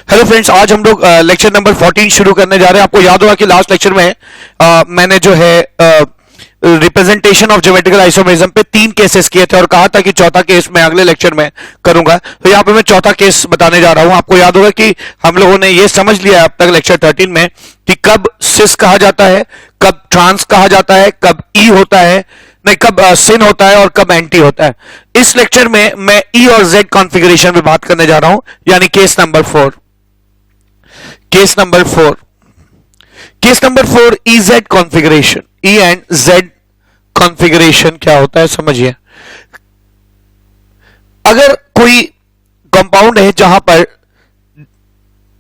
Hello friends, आज हम लोग लेक्चर नंबर 14 शुरू करने जा रहे हैं। आपको याद होगा कि लास्ट लेक्चर में मैंने जो है रिप्रेजेंटेशन ऑफ ज्योमेट्रिकल आइसोमेरिज्म पे 3 केसेस किए थे और कहा था कि चौथा केस मैं अगले लेक्चर में करूंगा। तो यहाँ पे मैं चौथा केस बताने जा रहा हूं। आपको याद होगा कि हम लोगों ने ये समझ लिया अब तक लेक्चर 13 में कि कब सिस कहा जाता है, कब ट्रांस कहा जाता है, कब ई होता है, नहीं कब सिन होता है और कब एंटी होता है। इस लेक्चर में मैं ई और जेड कॉन्फ़िगरेशन पे बात करने जा रहा हूं, यानी case number 4। Case number 4 EZ configuration. E and Z configuration क्या होता है समझिए। अगर कोई कंपाउंड है जहां पर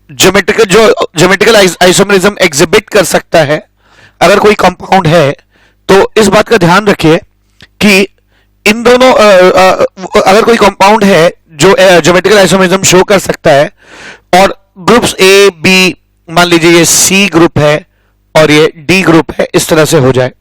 ज्योमेट्रिकल आइसोमेरिज्म एग्जिबिट कर सकता है, अगर कोई कंपाउंड है तो इस बात का ध्यान रखिए कि इन दोनों अगर कोई कंपाउंड है जो ज्योमेट्रिकल आइसोमेरिज्म शो कर सकता है और ग्रुप्स ए बी, मान लीजिए ये सी ग्रुप है और ये डी ग्रुप है, इस तरह से हो जाए,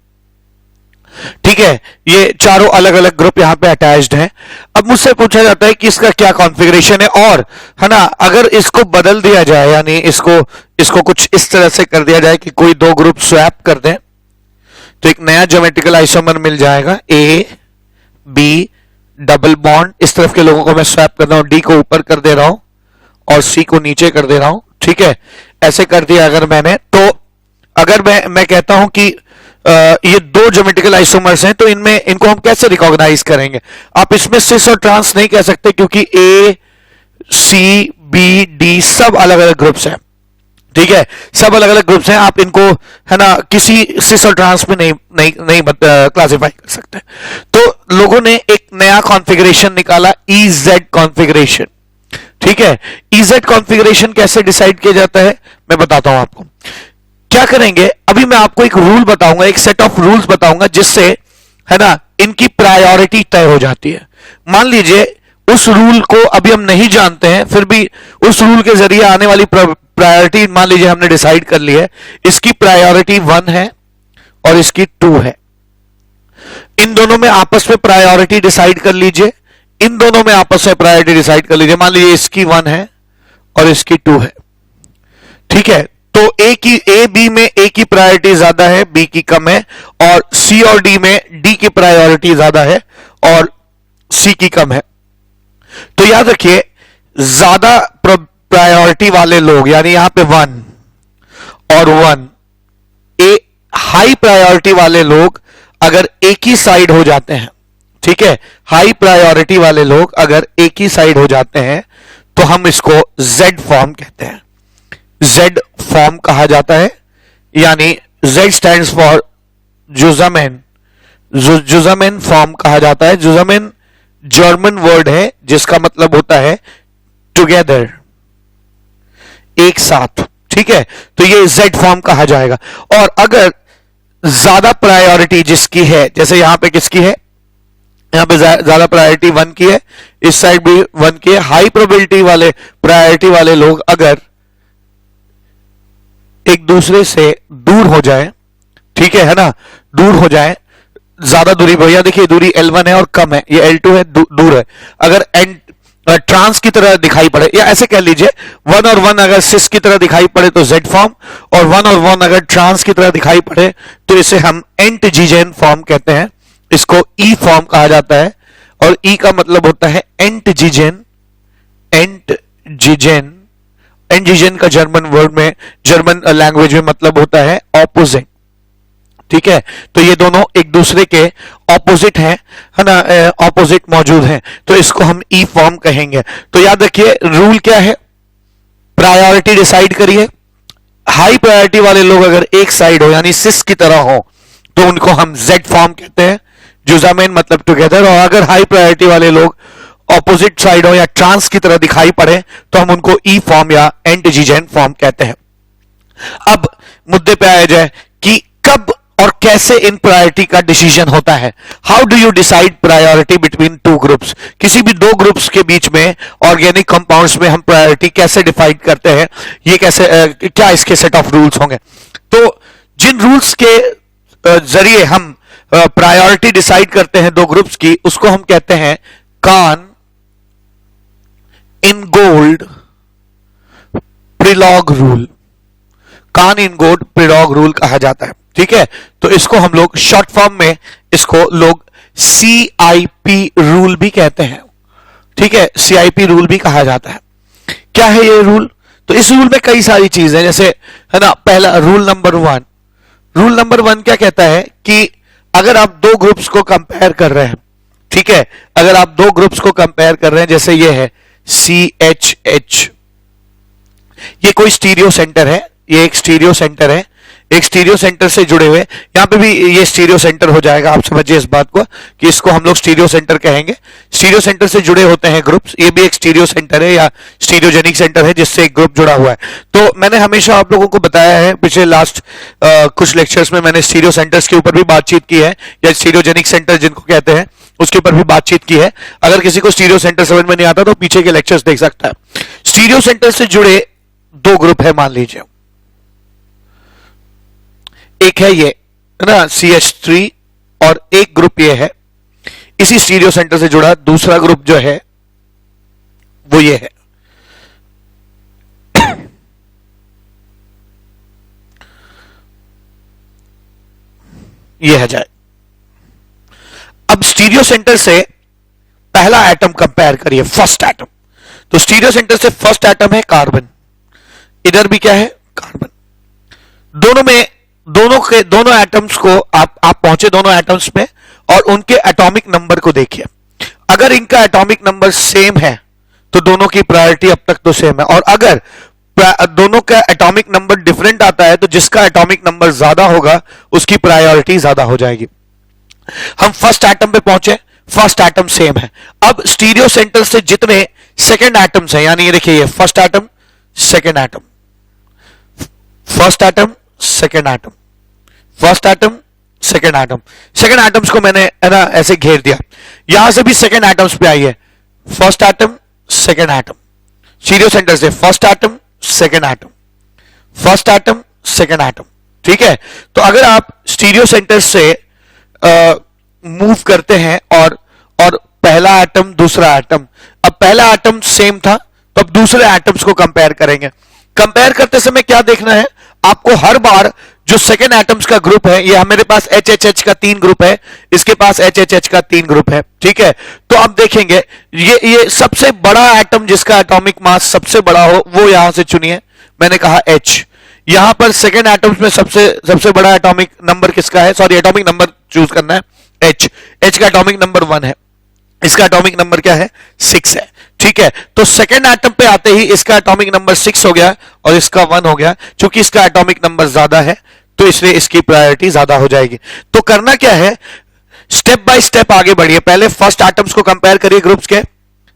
ठीक है। ये चारों अलग अलग ग्रुप यहां पे अटैच्ड हैं। अब मुझसे पूछा जाता है कि इसका क्या कॉन्फ़िगरेशन है, और है ना, अगर इसको बदल दिया जाए, यानी इसको कुछ इस तरह से कर दिया जाए कि कोई दो ग्रुप स्वैप कर दें, तो एक नया ज्योमेट्रिकल आइसोमर मिल जाएगा। ए बी डबल बॉन्ड, इस तरफ के लोगों को मैं स्वैप कर रहा हूं, डी को ऊपर कर दे रहा हूं और सी को नीचे कर दे रहा हूं, ठीक है। ऐसे कर दिया अगर मैंने, तो अगर मैं कहता हूं कि ये दो ज्योमेट्रिकल आइसोमर्स हैं, तो इनको हम कैसे रिकॉग्नाइज करेंगे? आप इसमें सिस और ट्रांस नहीं कह सकते, क्योंकि ए सी बी डी सब अलग अलग ग्रुप्स हैं, ठीक है, सब अलग अलग ग्रुप्स हैं। आप इनको, है ना, किसी सिस और ट्रांस में नहीं क्लासिफाई कर सकते। तो लोगों ने एक नया कॉन्फ़िगरेशन निकाला, EZ कॉन्फ़िगरेशन, ठीक है। EZ कॉन्फ़िगरेशन कैसे डिसाइड किया जाता है मैं बताता हूं आपको। क्या करेंगे, अभी मैं आपको एक रूल बताऊंगा, एक सेट ऑफ रूल्स बताऊंगा, जिससे, है ना, इनकी प्रायोरिटी तय हो जाती है। मान लीजिए उस रूल को अभी हम नहीं जानते हैं, फिर भी उस रूल के जरिए आने वाली प्रायोरिटी मान लीजिए हमने डिसाइड कर ली है, इसकी प्रायोरिटी 1 है और इसकी 2 है। इन दोनों में आपस में प्रायोरिटी डिसाइड कर लीजिए, इन दोनों में आपस में प्रायोरिटी डिसाइड कर लीजिए। मान लीजिए इसकी 1 है और इसकी 2 है, ठीक है। तो ए बी में ए की प्रायोरिटी ज्यादा है, बी की कम है, और सी और डी में डी की प्रायोरिटी ज्यादा है और सी की कम है। तो याद रखिए, ज्यादा प्रायोरिटी वाले लोग, यानी यहां पे 1 और 1, ए हाई प्रायोरिटी वाले लोग अगर एक ही साइड हो जाते हैं, ठीक है, हाई प्रायोरिटी वाले लोग अगर एक ही साइड हो जाते हैं, तो हम इसको Z फॉर्म कहते हैं। Z फॉर्म कहा जाता है, यानी Z स्टैंड्स फॉर जुज़ामेन, जुज़ामेन फॉर्म कहा जाता है। जुज़ामेन जर्मन वर्ड है जिसका मतलब होता है टुगेदर, एक साथ, ठीक है। तो ये Z फॉर्म कहा जाएगा। और अगर ज्यादा प्रायोरिटी जिसकी है, जैसे यहां पे किसकी है, यहां पे ज्यादा प्रायोरिटी 1 की है, इस साइड भी 1 की है, हाई प्रोबेबिलिटी वाले प्रायोरिटी वाले लोग अगर एक दूसरे से दूर हो जाए, ठीक है ना, दूर हो जाए, ज्यादा दूरी, भैया देखिए दूरी L1 है और कम है, ये L2 है, दूर है, अगर ट्रांस की तरह दिखाई पड़े, या ऐसे कह लीजिए 1 और 1 अगर सिस की तरह दिखाई पड़े तो Z फॉर्म, और 1 और 1 अगर ट्रांस की तरह दिखाई पड़े तो इसे हम एंटजीजेन फॉर्म कहते हैं। इसको E फॉर्म कहा जाता है, और E का मतलब होता है एंटजीजेन। एंटजीजेन का जर्मन वर्ड में, जर्मन लैंग्वेज में मतलब होता है ऑपोजिट, ठीक है। तो ये दोनों एक दूसरे के ऑपोजिट हैं, है ना, ऑपोजिट मौजूद हैं, तो इसको हम ई फॉर्म कहेंगे। तो याद रखिए रूल क्या है, प्रायोरिटी डिसाइड करिए। हाई प्रायोरिटी वाले लोग अगर एक साइड हो, यानी सिस की तरह हो, तो उनको हम जेड फॉर्म कहते हैं, जुज़ामेन मतलब टुगेदर। और अगर हाई प्रायोरिटी वाले लोग ऑपोजिट साइड हो या ट्रांस की तरह दिखाई पड़े, तो हम उनको ई फॉर्म या एंटजीजेन फॉर्म कहते हैं। अब मुद्दे पे आया जाए कि कब और कैसे इन प्रायोरिटी का डिसीजन होता है। How do you decide priority between two groups? किसी भी दो ग्रुप्स के बीच में ऑर्गेनिक कंपाउंड्स में हम प्रायोरिटी कैसे डिफाइन करते हैं, ये कैसे, क्या इसके सेट ऑफ रूल्स होंगे? तो जिन रूल्स के जरिए हम प्रायोरिटी डिसाइड करते हैं दो ग्रुप्स की, उसको हम कहते हैं कान इन गोल्ड प्रिलॉग रूल, कान इन गोड प्रिलॉग रूल कहा जाता है। ठीक है, तो इसको हम लोग शॉर्ट फॉर्म में इसको लोग CIP रूल भी कहते हैं। ठीक है, CIP रूल भी कहा जाता है। क्या है ये रूल? तो इस रूल में कई सारी चीजें, जैसे है ना, पहला रूल नंबर 1, रूल नंबर 1 क्या कहता है कि अगर आप दो ग्रुप्स को कंपेयर कर रहे हैं, ठीक है, अगर आप दो ग्रुप्स को कंपेयर कर रहे हैं, जैसे ये है CHH, ये कोई स्टीरियो सेंटर है, ये एक स्टीरियो सेंटर है, एक स्टीरियो सेंटर से जुड़े हुए, यहां पे भी ये स्टीरियो सेंटर हो जाएगा, आप समझिए इस बात को कि इसको हम लोग स्टीरियो सेंटर कहेंगे। स्टीरियो सेंटर से जुड़े होते हैं ग्रुप्स, ये भी एक स्टीरियो सेंटर है या स्टीरियोजेनिक सेंटर है जिससे एक ग्रुप जुड़ा हुआ है। तो मैंने हमेशा आप लोगों को बताया है, पिछले लास्ट कुछ लेक्चर्स में मैंने स्टीरियो सेंटर्स के ऊपर भी बातचीत की है, या स्टीरियोजेनिक सेंटर जिनको कहते हैं उसके ऊपर भी बातचीत की है। अगर किसी को स्टीरियो सेंटर समझ में नहीं आता तो पीछे के लेक्चर्स देख सकता है। स्टीरियो सेंटर से जुड़े दो ग्रुप है, मान लीजिए एक है ये है ना CH3, और एक ग्रुप ये है इसी स्टीरियो सेंटर से जुड़ा, दूसरा ग्रुप जो है वो ये है। ये है जाए। अब स्टीरियो सेंटर से पहला एटम कंपेयर करिए, फर्स्ट एटम। तो स्टीरियो सेंटर से फर्स्ट एटम है कार्बन, इधर भी क्या है कार्बन। दोनों में दोनों एटम्स को आप पहुंचे दोनों एटम्स में और उनके एटॉमिक नंबर को देखिए। अगर इनका एटॉमिक नंबर सेम है तो दोनों की प्रायोरिटी अब तक तो सेम है, और अगर दोनों का एटॉमिक नंबर डिफरेंट आता है तो जिसका एटॉमिक नंबर ज्यादा होगा उसकी प्रायोरिटी ज्यादा हो जाएगी। हम फर्स्ट एटम पे पहुंचे, फर्स्ट एटम सेम है। अब स्टीरियो सेंटर से जितने सेकेंड एटम्स हैं, यानी ये देखिए ये first atom, second atom, first atom, second atom, first atom, second atom, second atoms को मैंने है ना ऐसे घेर दिया। यहां से भी सेकेंड एटम्स पे आई है, first atom, second atom, stereo centre से first atom, second atom, first atom, second atom. ठीक है, तो अगर आप स्टीरियो सेंटर से मूव करते हैं और पहला एटम, दूसरा एटम, अब पहला एटम सेम था तो अब दूसरे एटम्स को कंपेयर करेंगे। कंपेयर करते समय क्या देखना है आपको, हर बार जो सेकेंड एटम्स का ग्रुप है, ये मेरे पास HHH का 3 ग्रुप है, इसके पास HHH का 3 ग्रुप है। ठीक है, तो अब देखेंगे ये सबसे बड़ा एटम जिसका एटॉमिक मास सबसे बड़ा हो वो यहां से चुनिए। मैंने कहा H, यहां पर सेकेंड एटम्स में सबसे बड़ा एटॉमिक नंबर किसका है, सॉरी एटॉमिक नंबर चूज करना है H का एटॉमिक नंबर 1 है, इसका एटॉमिक नंबर क्या है 6 है। ठीक है, तो सेकेंड एटम पे आते ही इसका एटॉमिक नंबर 6 हो गया और इसका 1 हो गया। क्योंकि इसका एटॉमिक नंबर ज्यादा है तो इसलिए इसकी प्रायोरिटी ज्यादा हो जाएगी। तो करना क्या है, स्टेप बाय स्टेप आगे बढ़िए। पहले फर्स्ट एटम्स को कंपेयर करिए ग्रुप्स के,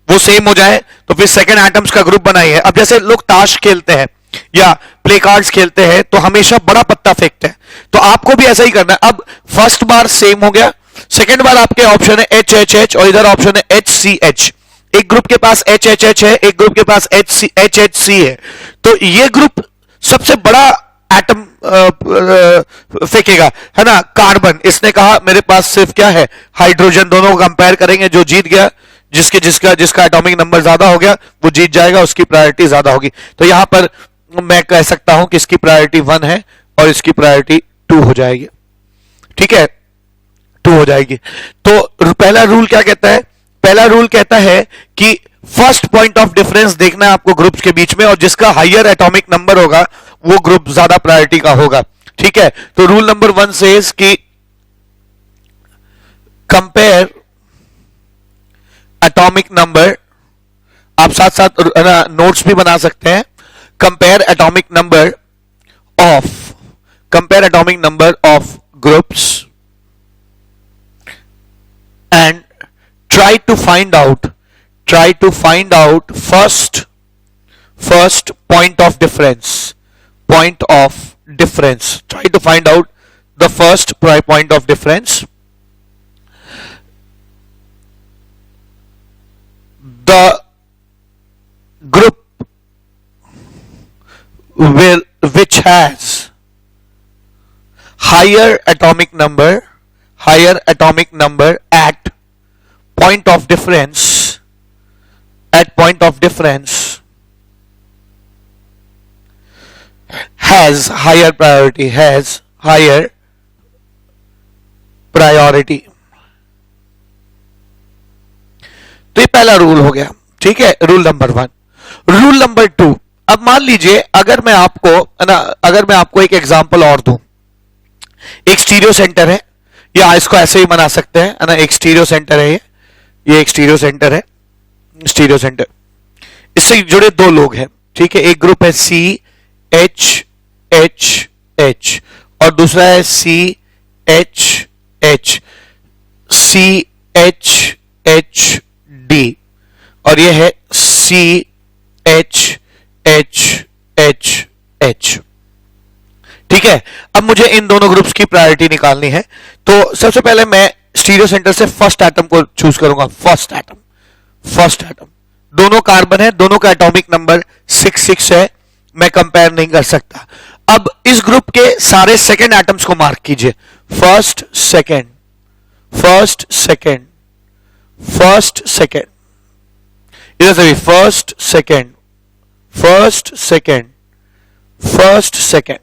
वो सेम हो जाए तो फिर सेकेंड एटम्स का ग्रुप बनाइए। अब जैसे लोग ताश खेलते हैं या प्ले कार्ड्स खेलते हैं तो हमेशा बड़ा पत्ता फेंकते हैं, तो आपको भी ऐसा ही करना है। अब फर्स्ट बार सेम हो गया, सेकेंड बार आपके ऑप्शन है HHH और इधर ऑप्शन है HCH। एक ग्रुप के पास HHH है, एक ग्रुप के पास HHC है, तो ये ग्रुप सबसे बड़ा एटम फेंकेगा, है ना, कार्बन। इसने कहा मेरे पास सिर्फ क्या है हाइड्रोजन। दोनों को कंपेयर करेंगे, जो जीत गया, जिसका एटॉमिक नंबर ज्यादा हो गया वो जीत जाएगा, उसकी प्रायोरिटी ज्यादा होगी। तो यहां पर मैं कह सकता हूं कि इसकी प्रायोरिटी 1 है और इसकी प्रायोरिटी 2 हो जाएगी। ठीक है, 2 हो जाएगी। तो पहला रूल क्या कहता है, पहला रूल कहता है कि फर्स्ट पॉइंट ऑफ डिफरेंस देखना है आपको ग्रुप्स के बीच में, और जिसका हायर एटॉमिक नंबर होगा वो ग्रुप ज्यादा प्रायोरिटी का होगा। ठीक है, तो रूल नंबर 1 सेज कि कंपेयर एटॉमिक नंबर, आप साथ साथ नोट्स भी बना सकते हैं। Compare atomic number of groups and try to find out first point of difference. Try to find out the first point of difference. The group which has higher atomic number at point of difference, 2 has higher priority, has higher priority. तो ये पहला rule हो गया, ठीक है, rule number 1। Rule number 2, अब मान लीजिए अगर मैं आपको एक एग्जांपल और दूं, एक स्टीरियो सेंटर है, या इसको ऐसे ही बना सकते हैं ना, एक स्टीरियो सेंटर है, ये एक स्टीरियो सेंटर है, स्टीरियो सेंटर, इससे जुड़े दो लोग हैं, ठीक है, एक ग्रुप है सी एच एच एच और दूसरा है C H H, C H H D, और यह है C H H H H, ठीक है। अब मुझे इन दोनों ग्रुप्स की प्रायोरिटी निकालनी है, तो सबसे पहले मैं स्टीरियो सेंटर से फर्स्ट एटम को चूज करूंगा। फर्स्ट एटम, दोनों कार्बन है, दोनों का एटॉमिक नंबर 6 है, मैं कंपेयर नहीं कर सकता। अब इस ग्रुप के सारे सेकंड एटम्स को मार्क कीजिए, first second, first second, first second, इधर से भी first second, first second, first second.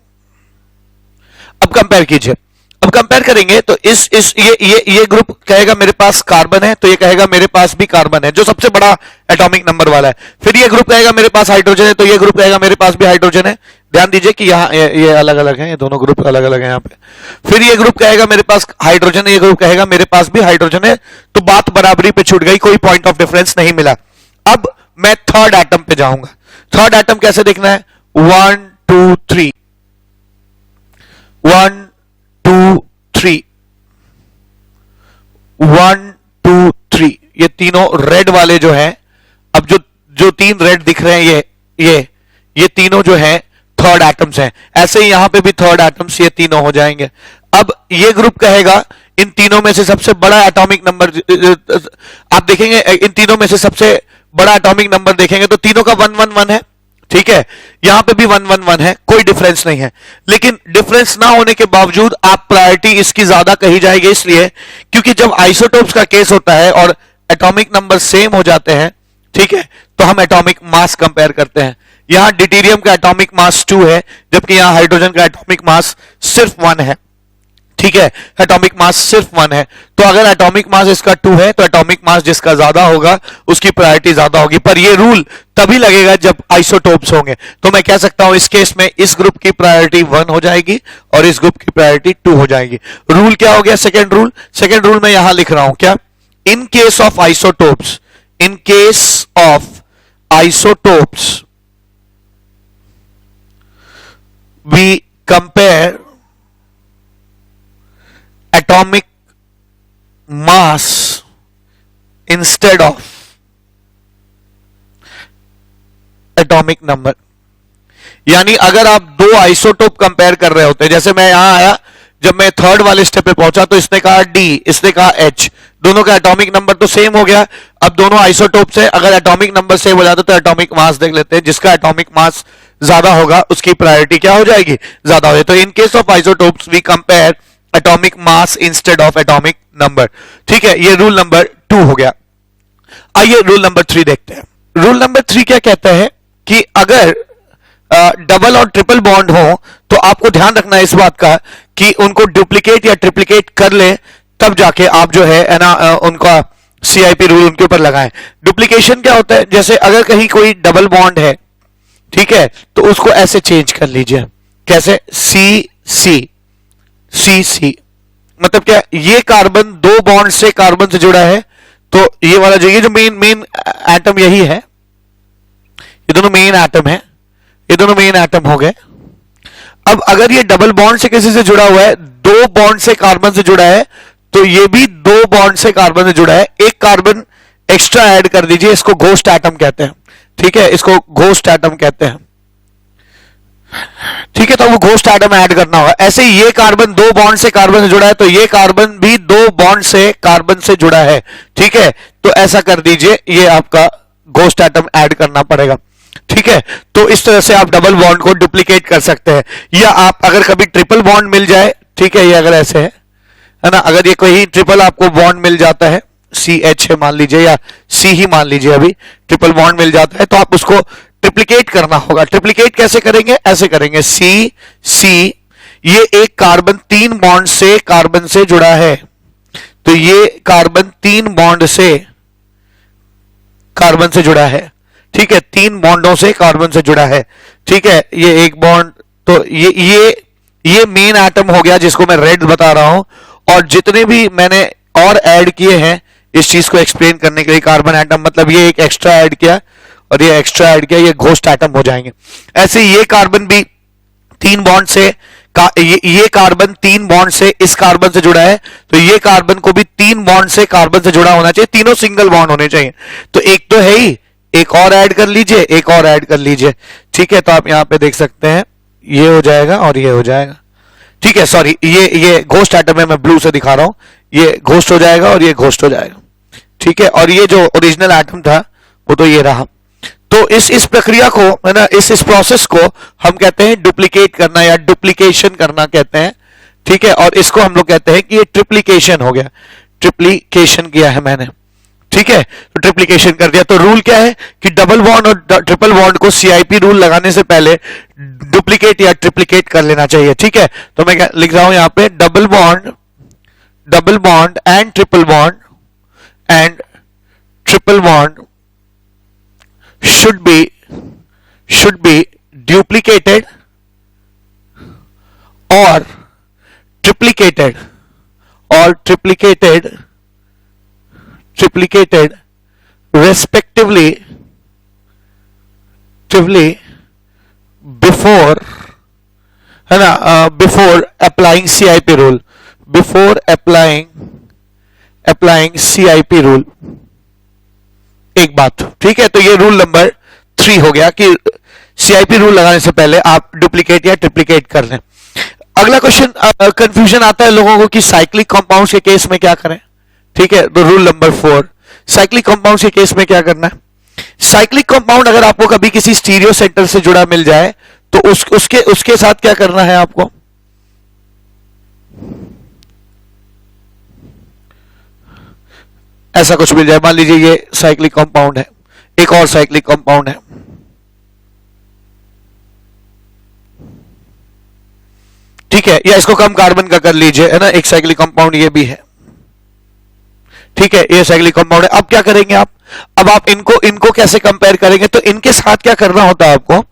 अब कंपेयर कीजिए, अब कंपेयर करेंगे तो ये ग्रुप कहेगा मेरे पास कार्बन है, तो ये कहेगा मेरे पास भी कार्बन है, जो सबसे बड़ा एटॉमिक नंबर वाला है। फिर ये ग्रुप कहेगा मेरे पास हाइड्रोजन है, तो ये ग्रुप कहेगा मेरे पास भी हाइड्रोजन है। ध्यान दीजिए कि यहाँ ये अलग अलग है, ये दोनों ग्रुप अलग अलग है यहाँ पे। फिर ये ग्रुप कहेगा मेरे पास हाइड्रोजन है, ये ग्रुप कहेगा मेरे पास भी हाइड्रोजन है, तो बात बराबरी पे छूट गई, कोई पॉइंट ऑफ डिफरेंस नहीं मिला। अब मैं थर्ड एटम पे जाऊंगा। थर्ड एटम कैसे देखना है, 1 2 3, 1 2 3, 1 2 3, ये तीनों रेड वाले जो हैं, अब जो तीन रेड दिख रहे हैं, ये तीनों जो हैं थर्ड एटम्स हैं। ऐसे ही यहां पे भी थर्ड एटम्स ये तीनों हो जाएंगे। अब ये ग्रुप कहेगा इन तीनों में से सबसे बड़ा एटॉमिक नंबर, आप देखेंगे इन तीनों में से सबसे बड़ा एटॉमिक नंबर देखेंगे तो तीनों का 111 है, ठीक है, यहां पे भी 111 है, कोई डिफरेंस नहीं है। लेकिन डिफरेंस ना होने के बावजूद आप प्रायोरिटी इसकी ज्यादा कही जाएगी, इसलिए क्योंकि जब आइसोटोप्स का केस होता है और एटॉमिक नंबर सेम हो जाते हैं, ठीक है, तो हम एटॉमिक मास कंपेयर करते हैं। यहां ड्यूटेरियम का एटॉमिक मास 2 है, जबकि यहां हाइड्रोजन का एटॉमिक मास सिर्फ 1 है, ठीक है, एटॉमिक मास सिर्फ 1 है। तो अगर एटॉमिक मास इसका 2 है तो एटॉमिक मास जिसका ज्यादा होगा उसकी प्रायोरिटी ज्यादा होगी। पर ये रूल तभी लगेगा जब आइसोटोप्स होंगे। तो मैं कह सकता हूं इस केस में इस ग्रुप की प्रायोरिटी 1 हो जाएगी और इस ग्रुप की प्रायोरिटी 2 हो जाएगी। रूल क्या हो गया, सेकेंड रूल। सेकेंड रूल मैं यहां लिख रहा हूं, क्या, in case of isotopes, in case of isotopes we compare atomic mass instead of atomic number। यानी अगर आप दो आइसोटोप कंपेयर कर रहे होते, जैसे मैं यहां आया, जब मैं थर्ड वाले स्टेप पे पहुंचा तो इसने कहा डी, इसने कहा एच, दोनों का एटॉमिक नंबर तो सेम हो गया। अब दोनों आइसोटोप है, अगर एटॉमिक नंबर सेम हो जाता तो एटॉमिक मास देख लेते हैं, जिसका एटॉमिक मास ज्यादा होगा उसकी प्रायोरिटी क्या हो जाएगी, ज्यादा हो जाएगी। तो in case of isotopes we compare atomic mass instead of atomic number, ठीक है, ये रूल नंबर 2 हो गया। आइए रूल नंबर 3 देखते हैं। रूल नंबर 3 क्या कहता है कि अगर डबल और ट्रिपल बॉन्ड हो तो आपको ध्यान रखना है इस बात का कि उनको डुप्लीकेट या ट्रिप्लीकेट कर ले, तब जाके आप जो है ना उनका सीआईपी रूल उनके ऊपर लगाएं। डुप्लीकेशन क्या होता है, जैसे अगर कहीं कोई डबल बॉन्ड है, ठीक है, तो उसको ऐसे चेंज कर लीजिए, कैसे, सी सी सी सी, मतलब क्या, ये कार्बन दो बॉन्ड से कार्बन से जुड़ा है, तो ये वाला जो मेन एटम यही है, ये दोनों मेन एटम है, ये दोनों मेन एटम हो गए। अब अगर ये डबल बॉन्ड से किसी से जुड़ा हुआ है, दो बॉन्ड से कार्बन से जुड़ा है, तो ये भी दो बॉन्ड से कार्बन से जुड़ा है, एक कार्बन एक्स्ट्रा ऐड कर दीजिए, इसको घोस्ट एटम कहते हैं, ठीक है, इसको घोस्ट एटम कहते हैं, ठीक है, तो वो घोस्ट एटम ऐड करना होगा। ऐसे ही ये कार्बन दो बॉन्ड से कार्बन से जुड़ा है, तो ये कार्बन भी दो बॉन्ड से कार्बन से जुड़ा है, ठीक है, तो ऐसा कर दीजिए, ये आपका घोस्ट एटम ऐड करना पड़ेगा, ठीक है। तो इस तरह से आप डबल बॉन्ड को डुप्लीकेट कर सकते हैं। या आप अगर कभी ट्रिपल बॉन्ड मिल जाए, ठीक है, ये अगर ऐसे है ना, अगर ये कोई ट्रिपल आपको बॉन्ड मिल जाता है, सी एच है मान लीजिए या सी ही मान लीजिए, अभी ट्रिपल बॉन्ड मिल जाता है, तो आप उसको ट्रिप्लिकेट करना होगा। ट्रिप्लिकेट कैसे करेंगे? ऐसे करेंगे, सी सी, ये एक कार्बन 3 बॉन्ड से कार्बन से जुड़ा है, तो ये कार्बन 3 बॉन्ड से कार्बन से जुड़ा है, ठीक है, 3 बॉन्डों से कार्बन से जुड़ा है, ठीक है, ये एक बॉन्ड, तो ये मेन एटम हो गया जिसको मैं रेड बता रहा हूं, और जितने भी मैंने और ऐड किए हैं इस चीज को एक्सप्लेन करने के लिए, कार्बन एटम मतलब ये एक एक्स्ट्रा ऐड किया और ये एक्स्ट्रा ऐड किया, ये घोस्ट एटम हो जाएंगे। ऐसे ये कार्बन भी 3 बॉन्ड से ये कार्बन 3 बॉन्ड से इस कार्बन से जुड़ा है, तो ये कार्बन को भी 3 बॉन्ड से कार्बन से जुड़ा होना चाहिए, तीनों सिंगल बॉन्ड होने चाहिए। तो एक तो है ही, एक और ऐड कर लीजिए, एक और ऐड कर लीजिए, ठीक है। तो आप यहां पे देख सकते हैं ये हो जाएगा और ये हो जाएगा, ठीक है। सॉरी, ये घोस्ट एटम है, मैं ब्लू से दिखा रहा हूं, ये घोस्ट हो जाएगा और ये घोस्ट हो जाएगा, ठीक है। और ये जो ओरिजिनल एटम था वो तो ये रहा। तो इस प्रक्रिया को, है ना, इस प्रोसेस को हम कहते हैं डुप्लीकेट करना या डुप्लीकेशन करना कहते हैं, ठीक है। और इसको हम लोग कहते हैं कि ये ट्रिप्लीकेशन हो गया, ट्रिप्लीकेशन किया है मैंने, ठीक है। तो ट्रिप्लीकेशन कर दिया। तो रूल क्या है कि डबल बॉन्ड और ट्रिपल बॉन्ड को सीआईपी रूल लगाने से पहले डुप्लीकेट या ट्रिप्लीकेट कर लेना चाहिए, ठीक है। तो मैं लिख रहा हूं यहां पे double bond and triple bond should be duplicated or triplicated respectively before, है ना, before applying CIP rule, before applying CIP rule। एक बात, ठीक है। तो ये रूल नंबर 3 हो गया कि सीआईपी रूल लगाने से पहले आप डुप्लीकेट या ट्रिप्लीकेट कर लें। अगला क्वेश्चन, कंफ्यूजन आता है लोगों को कि साइक्लिक कंपाउंड्स के केस में क्या करें, ठीक है। तो रूल नंबर 4, साइक्लिक कंपाउंड्स के केस में क्या करना है? साइक्लिक कंपाउंड अगर आपको कभी किसी स्टीरियो सेंटर से जुड़ा मिल जाए तो उसके साथ क्या करना है आपको? ऐसा कुछ मिल जाए, मान लीजिए ये साइक्लिक कंपाउंड है, एक और साइक्लिक कंपाउंड है, ठीक है, या इसको कम कार्बन का कर लीजिए, है ना, एक साइक्लिक कंपाउंड ये भी है, ठीक है, ये साइक्लिक कंपाउंड है। अब क्या करेंगे आप? अब आप इनको कैसे कंपेयर करेंगे? तो इनके साथ क्या करना होता है आपको?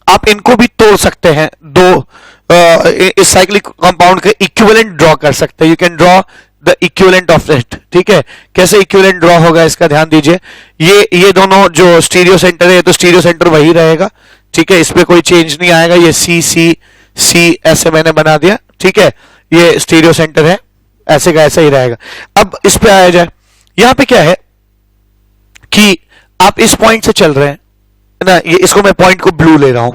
आप इनको भी तोड़ सकते हैं, इस साइक्लिक कंपाउंड के इक्विवेलेंट ड्रॉ कर सकते हैं। You can draw the equivalent of it, ठीक है। कैसे इक्विवेलेंट ड्रॉ होगा इसका ध्यान दीजिए। ये दोनों जो स्टीरियो सेंटर है, तो स्टीरियो सेंटर वही रहेगा, ठीक है, इसमें कोई चेंज नहीं आएगा। ये सी सी सी ऐसे मैंने बना दिया, ठीक है, ये स्टीरियो सेंटर है, ऐसे का ऐसा ही रहेगा। अब इस पे आया जाए, यहां पे क्या है कि आप इस पॉइंट से चल रहे हैं ना, ये इसको मैं पॉइंट को ब्लू ले रहा हूं,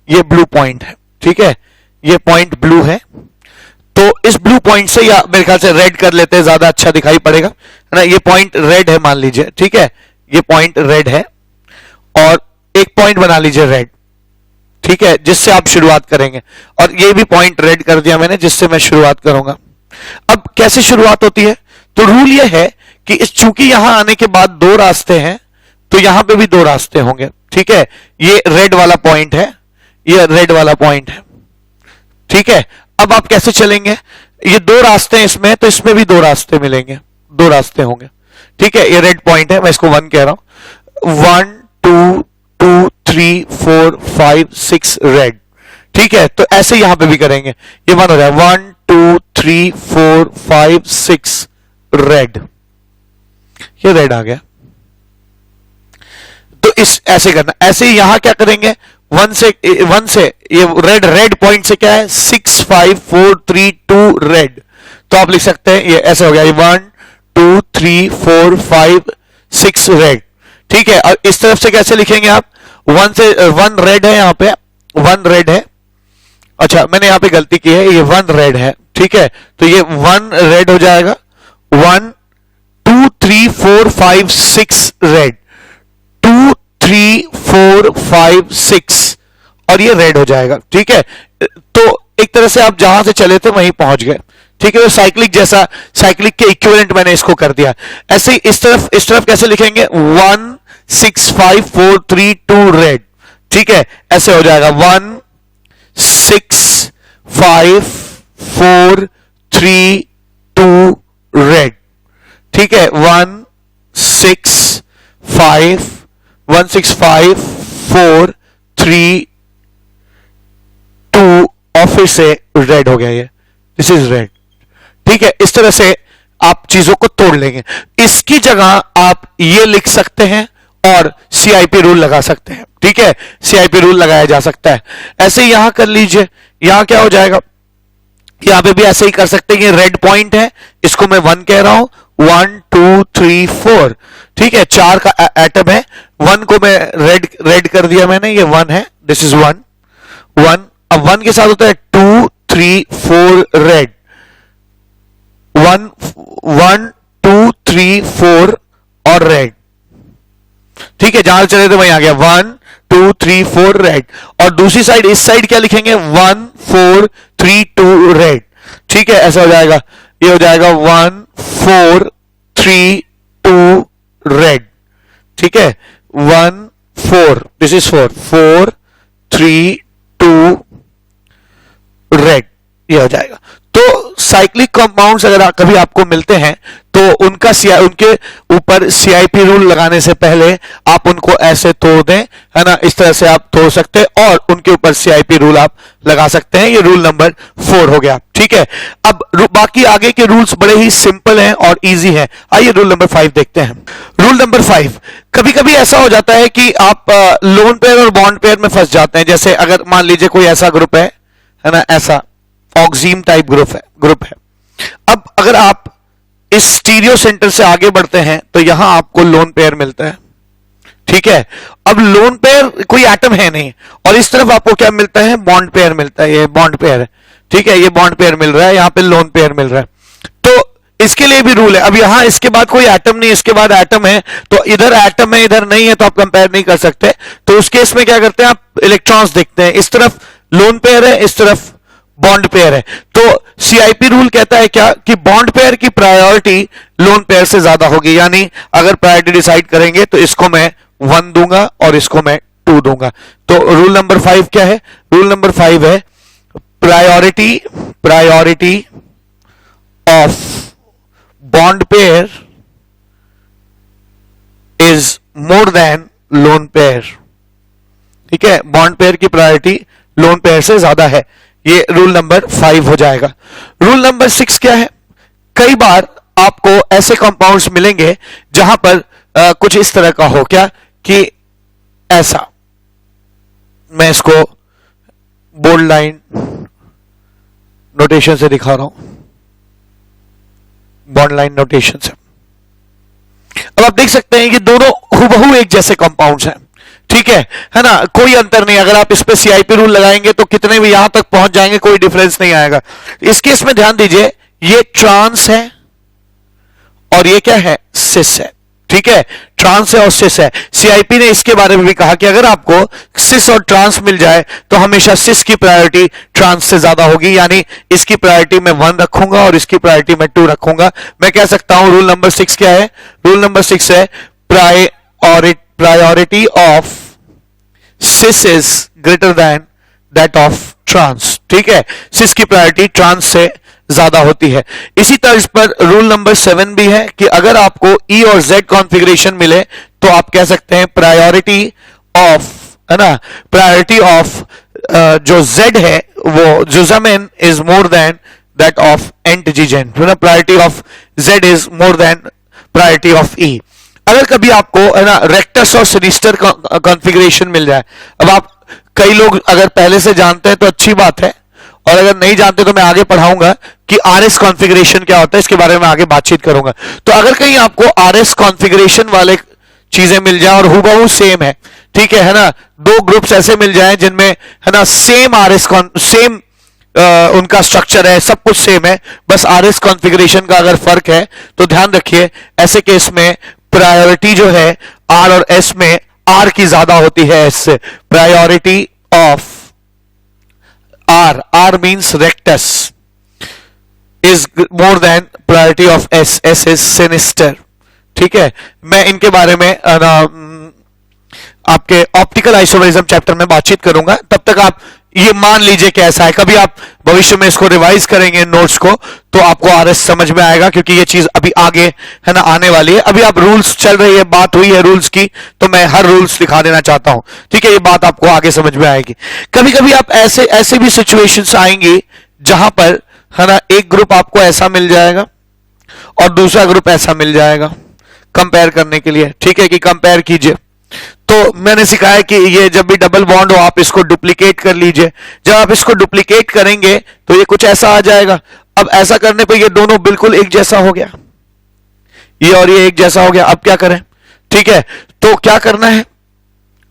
ये ब्लू पॉइंट है, ठीक है, ये पॉइंट ब्लू है। तो इस ब्लू पॉइंट से, या मेरे ख्याल से रेड कर लेते हैं, ज्यादा अच्छा दिखाई पड़ेगा, है ना। ये पॉइंट रेड है मान लीजिए, ठीक है, ये पॉइंट रेड है और एक पॉइंट बना लीजिए रेड, ठीक है, जिससे आप शुरुआत करेंगे। और ये भी पॉइंट रेड कर दिया मैंने, जिससे मैं शुरुआत करूंगा। अब कैसे शुरुआत होती है? तो रूल ये है कि चूंकि यहां आने के बाद 2 रास्ते हैं, तो यहां पे भी 2 रास्ते होंगे, ठीक है। ये रेड वाला पॉइंट है, ये रेड वाला पॉइंट है, ठीक है। अब आप कैसे चलेंगे? ये 2 रास्ते हैं इसमें, तो इसमें भी 2 रास्ते मिलेंगे, 2 रास्ते होंगे, ठीक है। ये रेड पॉइंट है, मैं इसको 1 कह रहा हूं, 1 2 2 3 4 5 6 रेड, ठीक है। तो ऐसे यहां पे भी करेंगे, ये 1 हो जाए, 1 2 3 4 5 6 रेड, ये रेड आ गया। तो इस ऐसे करना, ऐसे ही यहां क्या करेंगे? 1 से ये रेड पॉइंट से क्या है? 6 5 4 3 2 रेड। तो आप लिख सकते हैं ये ऐसे हो गया, 1 2 3 4 5 6 रेड, ठीक है। और इस तरफ से कैसे लिखेंगे आप? 1 रेड है, यहां पे 1 रेड है, अच्छा मैंने यहां पे गलती की है, ये 1 रेड है, ठीक है। तो ये 1 रेड हो जाएगा, 1 2 3 4 5 6 रेड, 2 3 4 5 6 और ये रेड हो जाएगा, ठीक है। तो एक तरह से आप जहां से चले थे वहीं पहुंच गए, ठीक है। तो साइक्लिक जैसा, साइक्लिक के इक्विवेलेंट मैंने इसको कर दिया। ऐसे ही इस तरफ कैसे लिखेंगे? 1 6 5 4 3 2 रेड, ठीक है, ऐसे हो जाएगा 1 6 5 4 3 2 रेड। ठीक है, 1 6 5 4 3 2 और फिर से रेड हो गया ये, दिस इज रेड। ठीक है, इस तरह से आप चीजों को तोड़ लेंगे। इसकी जगह आप ये लिख सकते हैं और सीआईपी रूल लगा सकते हैं। ठीक है, सीआईपी रूल लगाया जा सकता है। ऐसे यहां कर लीजिए, यहां क्या हो जाएगा, यहां पे भी ऐसे ही कर सकते हैं कि रेड पॉइंट है, इसको मैं 1 कह रहा हूं, 1 2 3 4। ठीक है, 4 का एटम है, 1 को मैं रेड कर दिया मैंने, ये 1 है, दिस इज 1 1। अब 1 के साथ होता है 2 3 4 रेड, 1 2 3 4 और रेड। ठीक है, जहां चले थे वहीं आ गया 1 2 3 4 रेड। और दूसरी साइड, इस साइड क्या लिखेंगे, 1 4 3 2 रेड। ठीक है, ऐसा हो जाएगा, ये हो जाएगा 1 4 3 2 रेड। ठीक है, 1 4, दिस इज 4 4 3 2 रेड, ये हो जाएगा। तो साइक्लिक कंपाउंड्स अगर कभी आपको मिलते हैं तो उनके ऊपर सीआईपी रूल लगाने से पहले आप उनको ऐसे तोड़ दें, है ना, इस तरह से आप तोड़ सकते हैं और उनके ऊपर सीआईपी रूल आप लगा सकते हैं। ये रूल नंबर 4 हो गया। ठीक है, अब बाकी आगे के रूल्स बड़े ही सिंपल हैं और इजी हैं। आइए रूल नंबर 5 देखते हैं। रूल नंबर 5, कभी कभी ऐसा हो जाता है कि आप लोन पेयर और बॉन्ड पेयर में फंस जाते हैं। जैसे अगर मान लीजिए कोई ऐसा ग्रुप है ना, ऐसा ऑक्सीम टाइप ग्रुप है। अब अगर आप इस स्टीरियो सेंटर से आगे बढ़ते हैं तो यहां आपको लोन पेयर मिलता है। ठीक है, अब लोन पेयर कोई एटम है नहीं और इस तरफ आपको क्या मिलता है, बॉन्ड पेयर मिलता है, ये बॉन्ड पेयर है। ठीक है, ये बॉन्ड पेयर मिल रहा है, यहां पे लोन पेयर मिल रहा है। तो इसके लिए भी रूल है। अब यहां इसके बाद कोई एटम नहीं, इसके बाद एटम है, तो इधर एटम है इधर नहीं है, तो आप कंपेयर नहीं कर सकते। तो उस केस में क्या करते हैं, आप इलेक्ट्रॉन्स देखते हैं, इस तरफ लोन पेयर है, इस तरफ बॉन्ड पेयर है। तो सीआईपी रूल कहता है क्या, कि बॉन्ड पेयर की प्रायोरिटी लोन पेयर से ज्यादा होगी। यानी अगर प्रायोरिटी डिसाइड करेंगे तो इसको मैं 1 दूंगा और इसको मैं 2 दूंगा। तो रूल नंबर 5 क्या है, रूल नंबर 5 है priority of bond pair is more then lone pair. ठीक है, बॉन्ड पेयर की प्रायोरिटी लोन पेयर से ज्यादा है। ये रूल नंबर 5 हो जाएगा। रूल नंबर 6 क्या है, कई बार आपको ऐसे कंपाउंड्स मिलेंगे जहां पर कुछ इस तरह का हो, क्या कि ऐसा, मैं इसको बोल्ड लाइन नोटेशन से दिखा रहा हूं, बॉन्ड लाइन नोटेशन से। अब आप देख सकते हैं कि दोनों हुबहू एक जैसे कंपाउंड्स हैं। ठीक है ना, कोई अंतर नहीं। अगर आप इस पे सीआईपी रूल लगाएंगे तो कितने भी यहां तक पहुंच जाएंगे, कोई डिफरेंस नहीं आएगा। इस केस में ध्यान दीजिए, ये ट्रांस है और ये क्या है, सिस है। ठीक है, ट्रांस है और सिस है। सीआईपी ने इसके बारे में भी कहा कि अगर आपको सिस और ट्रांस मिल जाए तो हमेशा सिस की प्रायोरिटी ट्रांस से ज्यादा होगी। यानी इसकी प्रायोरिटी मैं 1 रखूंगा और इसकी प्रायोरिटी मैं 2 रखूंगा। मैं कह सकता हूं रूल नंबर 6 क्या है, रूल नंबर 6 है priority of cis is greater than that of trans. ठीक है, सिस की प्रायोरिटी ट्रांस से ज्यादा होती है। इसी तर्ज पर रूल नंबर 7 भी है कि अगर आपको ई और जेड कॉन्फ़िगरेशन मिले तो आप कह सकते हैं प्रायोरिटी ऑफ, है ना, प्रायोरिटी ऑफ जो जेड है वो zusammen is more than that of entgegen. Priority of Z is more than priority of E. अगर कभी आपको, है ना, रेक्टस और सिनिस्टर कॉन्फ़िगरेशन मिल जाए, अब आप कई लोग अगर पहले से जानते हैं तो अच्छी बात है, और अगर नहीं जानते तो मैं आगे पढ़ाऊंगा कि आरएस कॉन्फ़िगरेशन क्या होता है, इसके बारे में आगे बातचीत करूंगा। तो अगर कहीं आपको आरएस कॉन्फ़िगरेशन वाले चीजें मिल जाए और हुबहू सेम है, ठीक है ना, 2 ग्रुप्स ऐसे मिल जाए जिनमें, है ना, सेम आरएस सेम उनका स्ट्रक्चर है, सब कुछ सेम है, बस आरएस कॉन्फ़िगरेशन का अगर फर्क है तो ध्यान रखिए ऐसे केस में प्रायोरिटी जो है आर और एस में आर की ज्यादा होती है एस से। Priority of R means rectus is more than priority of S is sinister. ठीक है, मैं इनके बारे में आपके ऑप्टिकल आइसोमेरिज्म चैप्टर में बातचीत करूंगा। तब तक आप ये मान लीजिए कि ऐसा है, कभी आप भविष्य में इसको रिवाइज करेंगे नोट्स को तो आपको आरएस समझ में आएगा, क्योंकि ये चीज अभी आगे है ना आने वाली है। अभी आप रूल्स चल रही है, बात हुई है रूल्स की, तो मैं हर रूल्स दिखा देना चाहता हूं, ठीक है। ये बात आपको आगे समझ में आएगी। कभी कभी आप ऐसे भी सिचुएशंस आएंगी जहां पर है ना एक ग्रुप आपको ऐसा मिल जाएगा और दूसरा ग्रुप ऐसा मिल जाएगा कंपेयर करने के लिए, ठीक है, कि कंपेयर कीजिए। तो मैंने सिखाया कि ये जब भी डबल बॉन्ड हो आप इसको डुप्लीकेट कर लीजिए। जब आप इसको डुप्लीकेट करेंगे तो ये कुछ ऐसा आ जाएगा। अब ऐसा करने पे ये दोनों बिल्कुल एक जैसा हो गया, ये और ये एक जैसा हो गया। अब क्या करें, ठीक है। तो क्या करना है,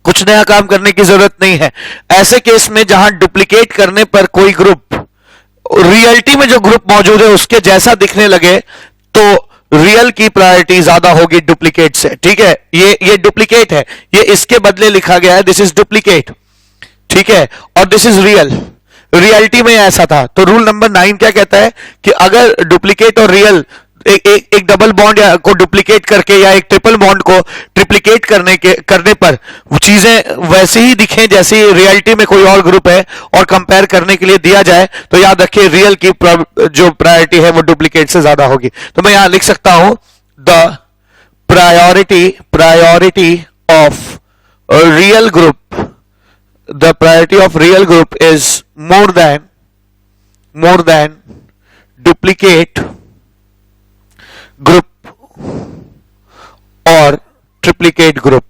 कुछ नया काम करने की जरूरत नहीं है। ऐसे केस में जहां डुप्लीकेट करने पर कोई ग्रुप रियलिटी में जो ग्रुप मौजूद है उसके जैसा दिखने लगे तो रियल की प्रायोरिटी ज्यादा होगी डुप्लीकेट से, ठीक है। ये डुप्लीकेट है, ये इसके बदले लिखा गया है, दिस इज डुप्लीकेट, ठीक है, और दिस इज रियल। रियलिटी में ऐसा था। तो रूल नंबर 9 क्या कहता है कि अगर डुप्लीकेट और रियल एक डबल बॉन्ड या को डुप्लीकेट करके या एक ट्रिपल बॉन्ड को ट्रिप्लिकेट करने पर वो चीजें वैसे ही दिखें जैसे रियलिटी में कोई और ग्रुप है और कंपेयर करने के लिए दिया जाए, तो याद रखिए रियल की जो प्रायोरिटी है वो डुप्लीकेट से ज्यादा होगी। तो मैं यहां लिख सकता हूं the priority of real group, the priority of real group is more then duplicate group और ट्रिप्लिकेट ग्रुप।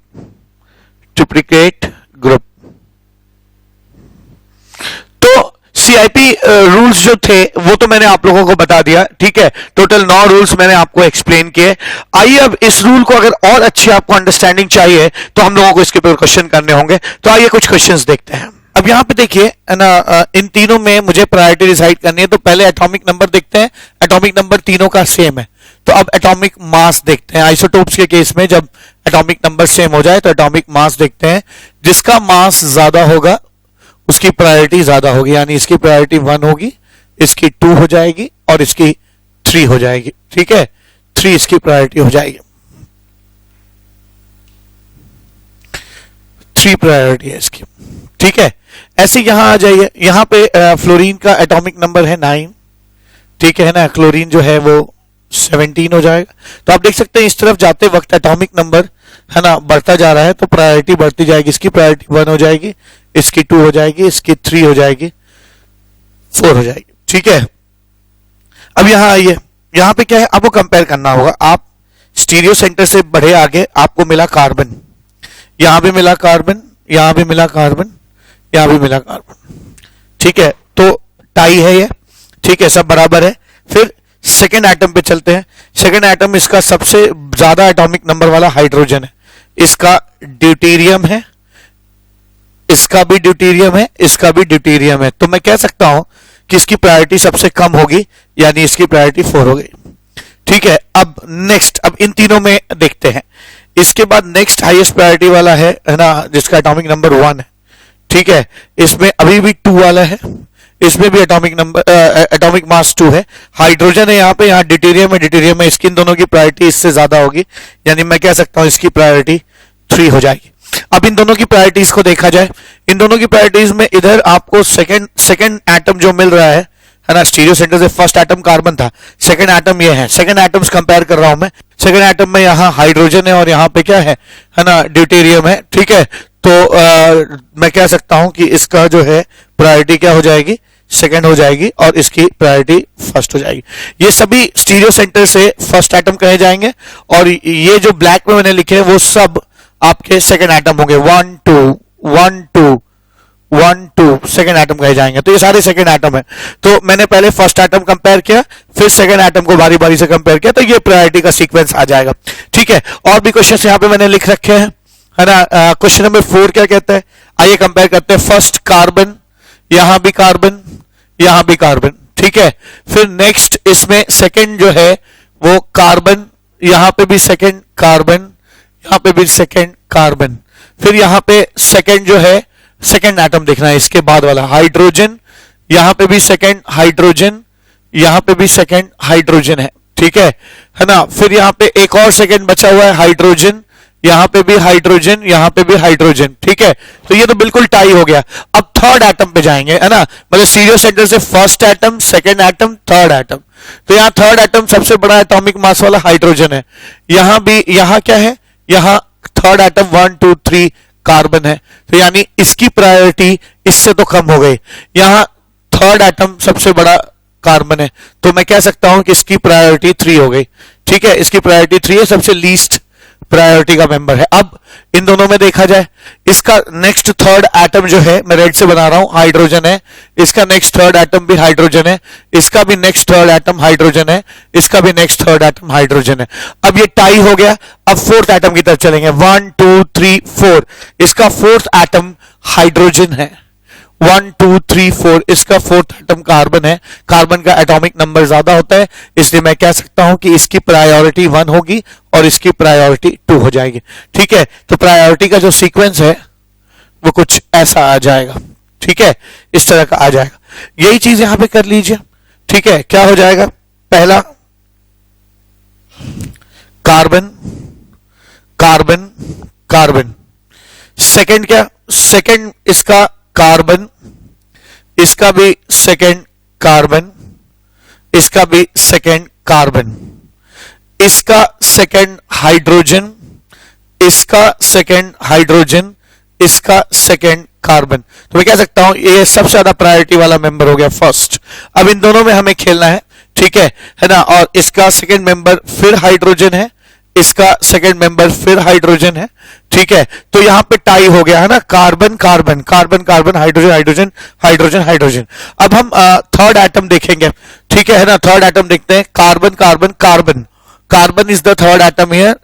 तो सीआईपी रूल्स जो थे वो तो मैंने आप लोगों को बता दिया, ठीक है। टोटल 9 रूल्स मैंने आपको एक्सप्लेन किए। आइए अब इस रूल को अगर और अच्छी आपको अंडरस्टैंडिंग चाहिए तो हम लोगों को इसके ऊपर क्वेश्चन करने होंगे। तो आइए कुछ क्वेश्चंस देखते हैं। अब यहां पे देखिए ना, इन तीनों में मुझे प्रायोरिटी डिसाइड करनी है। तो पहले एटॉमिक नंबर देखते हैं। एटॉमिक नंबर तीनों का सेम है। तो अब एटॉमिक मास देखते हैं। आइसोटोप्स के केस में जब एटॉमिक नंबर सेम हो जाए तो एटॉमिक मास देखते हैं। जिसका मास ज्यादा होगा उसकी प्रायोरिटी ज्यादा होगी, यानी इसकी प्रायोरिटी 1 होगी, इसकी 2 हो जाएगी और इसकी 3 हो जाएगी, ठीक है। 3 इसकी प्रायोरिटी हो जाएगी, 3 प्रायोरिटी है इसकी, ठीक है। ऐसे यहां आ जाइए। यहां पे फ्लोरीन का एटॉमिक नंबर है 9, ठीक है ना। क्लोरीन जो है वो 17 हो जाएगा। तो आप देख सकते हैं इस तरफ जाते वक्त एटॉमिक नंबर है ना बढ़ता जा रहा है, तो प्रायोरिटी बढ़ती जाएगी। इसकी प्रायोरिटी 1 हो जाएगी, इसकी 2 हो जाएगी, इसकी 3 हो जाएगी, 4 हो जाएगी, ठीक है। अब यहां आइए। यहां पे क्या है, आपको कंपेयर करना होगा। आप स्टीरियो सेंटर से बढ़े आगे, आपको मिला कार्बन, यहां भी मिला कार्बन, यहां भी मिला कार्बन, यहां भी मिला कार्बन, ठीक है। तो टाई है ये, ठीक है, सब बराबर है। फिर सेकेंड एटम पे चलते हैं। सेकेंड एटम इसका सबसे ज्यादा एटॉमिक नंबर वाला हाइड्रोजन है, इसका ड्यूटेरियम है, इसका भी ड्यूटेरियम है, इसका भी ड्यूटेरियम है। तो मैं कह सकता हूं कि इसकी प्रायोरिटी सबसे कम होगी, यानी इसकी प्रायोरिटी 4 हो गई, ठीक है। अब नेक्स्ट, अब इन तीनों में देखते हैं। इसके बाद नेक्स्ट हाईएस्ट प्रायोरिटी वाला है ना, जिसका एटॉमिक नंबर 1 है, ठीक है। इसमें अभी भी 2 वाला है, इसमें भी एटॉमिक नंबर एटॉमिक मास 2 है। हाइड्रोजन है यहाँ पे, यहाँ ड्यूटेरियम है, ड्यूटेरियम है, इसकी इन दोनों की प्रायोरिटी इससे ज्यादा होगी, यानी मैं कह सकता हूं इसकी प्रायोरिटी 3 हो जाएगी। अब इन दोनों की प्रायोरिटीज को देखा जाए। इन दोनों की प्रायोरिटीज में इधर आपको सेकंड एटम जो मिल रहा है ना, स्टीरियो सेंटर से फर्स्ट एटम कार्बन था, सेकंड एटम ये है। सेकंड एटम्स कंपेयर कर रहा हूं मैं। सेकंड एटम में यहाँ हाइड्रोजन है और यहाँ पे क्या है ना, ड्यूटेरियम है, ठीक है। तो मैं कह सकता हूं कि इसका जो है प्रायोरिटी क्या हो जाएगी, सेकंड हो जाएगी, और इसकी प्रायोरिटी फर्स्ट हो जाएगी। ये सभी स्टीरियो सेंटर से फर्स्ट एटम कहे जाएंगे, और ये जो ब्लैक में मैंने लिखे हैं वो सब आपके सेकंड एटम होंगे। 1 2 1 2 1 2 सेकंड एटम कहे जाएंगे। तो ये सारे सेकंड एटम है। तो मैंने पहले फर्स्ट एटम कंपेयर किया, फिर सेकंड एटम को बारी बारी से कंपेयर किया, तो ये प्रायोरिटी का सीक्वेंस आ जाएगा, ठीक है। और भी क्वेश्चन यहाँ पे मैंने लिख रखे हैं, है ना। क्वेश्चन नंबर 4 क्या कहता है, आइए कंपेयर करते हैं। फर्स्ट कार्बन, यहां भी कार्बन, यहां भी कार्बन, ठीक है। फिर नेक्स्ट इसमें सेकंड जो है वो कार्बन, यहां पे भी सेकंड कार्बन, यहां पे भी सेकंड कार्बन। फिर यहां पे सेकंड जो है, सेकंड एटम देखना है इसके बाद वाला, हाइड्रोजन, यहां पे भी सेकंड हाइड्रोजन, यहां पे भी सेकंड हाइड्रोजन है, ठीक है ना। फिर यहां पे एक और सेकंड बचा हुआ है हाइड्रोजन, यहां पे भी हाइड्रोजन, यहां पे भी हाइड्रोजन, ठीक है। तो ये तो बिल्कुल टाई हो गया। अब थर्ड एटम पे जाएंगे, है ना, मतलब स्टीरियो सेंटर से first atom, second atom, third atom. तो यहां थर्ड एटम सबसे बड़ा एटॉमिक मास वाला हाइड्रोजन है। यहां भी, यहां क्या है, यहां थर्ड एटम 1 2 3 कार्बन है। तो यानी इसकी प्रायोरिटी इससे तो कम हो गई। यहां थर्ड एटम सबसे बड़ा कार्बन है, तो मैं कह सकता हूं कि इसकी प्रायोरिटी 3 हो गई, ठीक है। इसकी प्रायोरिटी 3 है, सबसे लीस्ट प्रायोरिटी का मेंबर है। अब इन दोनों में देखा जाए, इसका नेक्स्ट थर्ड एटम जो है, मैं रेड से बना रहा हूं, हाइड्रोजन है। इसका नेक्स्ट थर्ड एटम भी हाइड्रोजन है। इसका भी नेक्स्ट थर्ड एटम हाइड्रोजन है। इसका भी नेक्स्ट थर्ड एटम हाइड्रोजन है। अब ये टाई हो गया। अब फोर्थ एटम की तरफ चलेंगे, 1 2 3 4। इसका फोर्थ एटम हाइड्रोजन है। 1 2 3 4, इसका फोर्थ एटम कार्बन है। कार्बन का एटॉमिक नंबर ज्यादा होता है, इसलिए मैं कह सकता हूं कि इसकी प्रायोरिटी 1 होगी और इसकी प्रायोरिटी 2 हो जाएगी, ठीक है। तो प्रायोरिटी का जो सीक्वेंस है वो कुछ ऐसा आ जाएगा, ठीक है, इस तरह का आ जाएगा। यही चीज यहां पे कर लीजिए, ठीक है। क्या हो जाएगा, पहला कार्बन कार्बन कार्बन, सेकंड क्या, सेकंड इसका कार्बन, इसका भी सेकंड कार्बन, इसका भी सेकंड कार्बन, इसका सेकंड हाइड्रोजन, इसका सेकंड हाइड्रोजन, इसका सेकंड कार्बन। तो मैं कह सकता हूं ये सबसे ज्यादा प्रायोरिटी वाला मेंबर हो गया फर्स्ट। अब इन दोनों में हमें खेलना है, ठीक है ना। और इसका सेकंड मेंबर फिर हाइड्रोजन है, इसका सेकंड मेंबर फिर हाइड्रोजन है, ठीक है। तो यहां पे टाई हो गया है ना, carbon carbon carbon carbon, hydrogen hydrogen hydrogen hydrogen. अब हम थर्ड एटम देखेंगे, ठीक है ना। थर्ड एटम देखते हैं, carbon carbon carbon, carbon is the third atom here,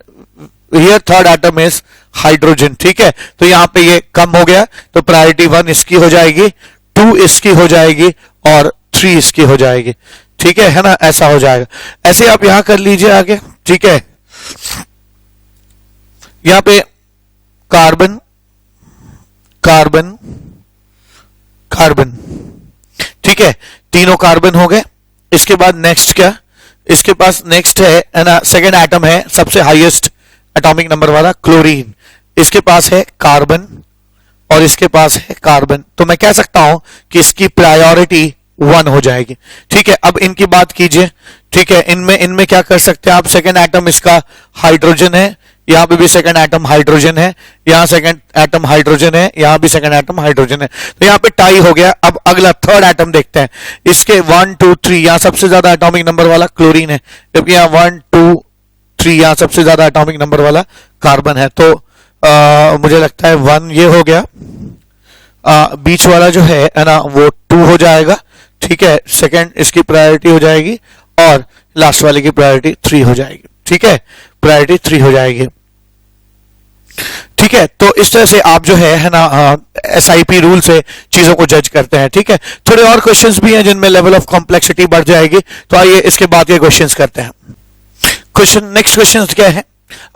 here third atom is hydrogen, ठीक है। तो यहां पे ये कम हो गया, तो प्रायोरिटी 1 इसकी हो जाएगी, 2 इसकी हो जाएगी और 3 इसकी हो जाएगी, ठीक है ना। ऐसा हो जाएगा। ऐसे आप यहां कर लीजिए आगे, ठीक है। यहां पे कार्बन कार्बन कार्बन, ठीक है, तीनों कार्बन हो गए। इसके बाद नेक्स्ट क्या, इसके पास नेक्स्ट है ना, सेकंड एटम है सबसे हाईएस्ट एटॉमिक नंबर वाला, क्लोरीन। इसके पास है कार्बन और इसके पास है कार्बन। तो मैं कह सकता हूं कि इसकी प्रायोरिटी 1 हो जाएगी, ठीक है। अब इनकी बात कीजिए, ठीक है। इनमें क्या कर सकते हैं आप, सेकंड एटम इसका हाइड्रोजन है, यहां पे भी सेकंड एटम हाइड्रोजन है, यहां सेकंड एटम हाइड्रोजन है, यहां भी सेकंड एटम हाइड्रोजन है। तो यहां पे टाई हो गया। अब अगला थर्ड एटम देखते हैं, इसके 1 2 3, यहां सबसे ज्यादा एटॉमिक नंबर वाला क्लोरीन है, जबकि यहां 1 2 3 यहां सबसे ज्यादा एटॉमिक नंबर वाला कार्बन है। तो मुझे लगता है 1 ये हो गया, बीच वाला जो है ना वो 2 हो जाएगा, ठीक है। सेकंड इसकी प्रायोरिटी हो जाएगी और लास्ट वाले की प्रायोरिटी 3 हो जाएगी, ठीक है, प्रायोरिटी 3 हो जाएगी, ठीक है। तो इस तरह से आप जो है ना SIP रूल से चीजों को जज करते हैं, ठीक है। थोड़े और क्वेश्चंस भी हैं जिनमें लेवल ऑफ कॉम्प्लेक्सिटी बढ़ जाएगी, तो आइए इसके बाद ये क्वेश्चंस करते हैं। क्वेश्चन, नेक्स्ट क्वेश्चन क्या है,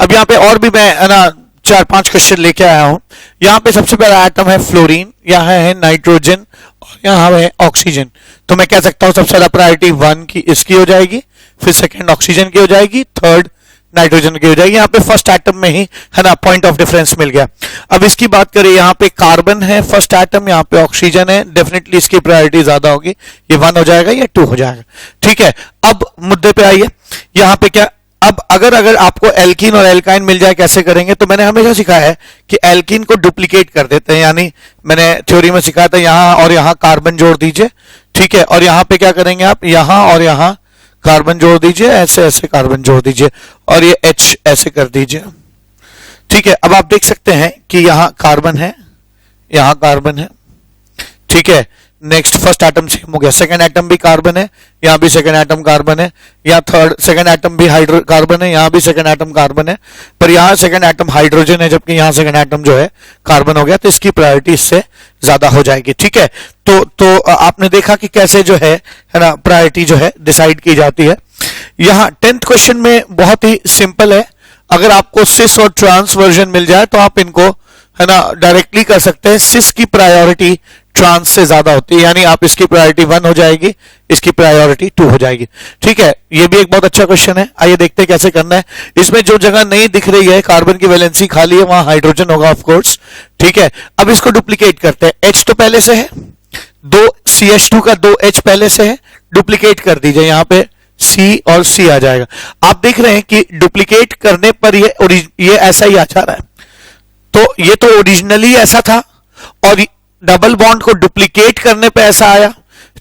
अब यहाँ पे और भी मैं है ना 4-5 क्वेश्चन लेके आया हूं। यहाँ पे सबसे पहला आइटम है फ्लोरीन, यहाँ है नाइट्रोजन और यहाँ है ऑक्सीजन। तो मैं कह सकता हूं सबसे ज्यादा प्रायोरिटी 1 की इसकी हो जाएगी, फिर सेकंड ऑक्सीजन की हो जाएगी, थर्ड नाइट्रोजन की हो जाएगी। यहाँ पे फर्स्ट एटम में ही है ना पॉइंट ऑफ डिफरेंस मिल गया। अब इसकी बात करें, यहाँ पे कार्बन है फर्स्ट एटम, यहाँ पे ऑक्सीजन है, डेफिनेटली इसकी प्रायोरिटी ज्यादा होगी, ये 1 हो जाएगा, ये 2 हो जाएगा, ठीक है। अब मुद्दे पे आइए, यहाँ पे क्या, अब अगर आपको एल्कीन और एल्काइन मिल जाए कैसे करेंगे, तो मैंने हमेशा सिखाया है कि एल्कीन को डुप्लीकेट कर देते हैं, यानी मैंने थ्योरी में सिखाया था यहां और यहां कार्बन जोड़ दीजिए, ठीक है। और यहां पे क्या करेंगे आप, यहां और यहां कार्बन जोड़ दीजिए, ऐसे ऐसे कार्बन जोड़ दीजिए और ये H ऐसे कर दीजिए, ठीक है। अब आप देख सकते हैं कि यहां कार्बन है, यहां कार्बन है, ठीक है। नेक्स्ट फर्स्ट एटम सेम हो गया, सेकंड एटम भी कार्बन है, यहां भी सेकंड एटम कार्बन है, यहां थर्ड सेकंड एटम भी हाइड्रो कार्बन है, यहां भी सेकंड एटम कार्बन है, पर यहां सेकंड एटम हाइड्रोजन है, जबकि यहां सेकंड एटम जो है कार्बन हो गया, तो इसकी प्रायोरिटी इससे ज्यादा हो जाएगी, ठीक है। तो आपने देखा कि कैसे जो है ना प्रायोरिटी जो है डिसाइड की जाती है। यहां 10th क्वेश्चन में बहुत ही सिंपल है, अगर आपको सिस और ट्रांस वर्जन मिल जाए तो आप इनको है ना डायरेक्टली कर सकते हैं। सिस की प्रायोरिटी चांस से ज्यादा होती है, यानी आप इसकी प्रायोरिटी 1 हो जाएगी, इसकी प्रायोरिटी 2 हो जाएगी। ठीक है, ये भी एक बहुत अच्छा क्वेश्चन है। आइए देखते हैं कैसे करना है। इसमें जो जगह नहीं दिख रही है, कार्बन की वैलेंसी खाली है, वहां हाइड्रोजन होगा ऑफ कोर्स। ठीक है, अब इसको डुप्लीकेट करते हैं। H तो पहले से है, दो CH2 का 2H पहले से है, डुप्लीकेट कर दीजिए, यहां पे C और C आ जाएगा। आप देख रहे हैं कि डुप्लीकेट करने पर ये ऐसा ही आ जा रहा है। तो ये तो ओरिजिनली ऐसा था और डबल बॉन्ड को डुप्लीकेट करने पे ऐसा आया।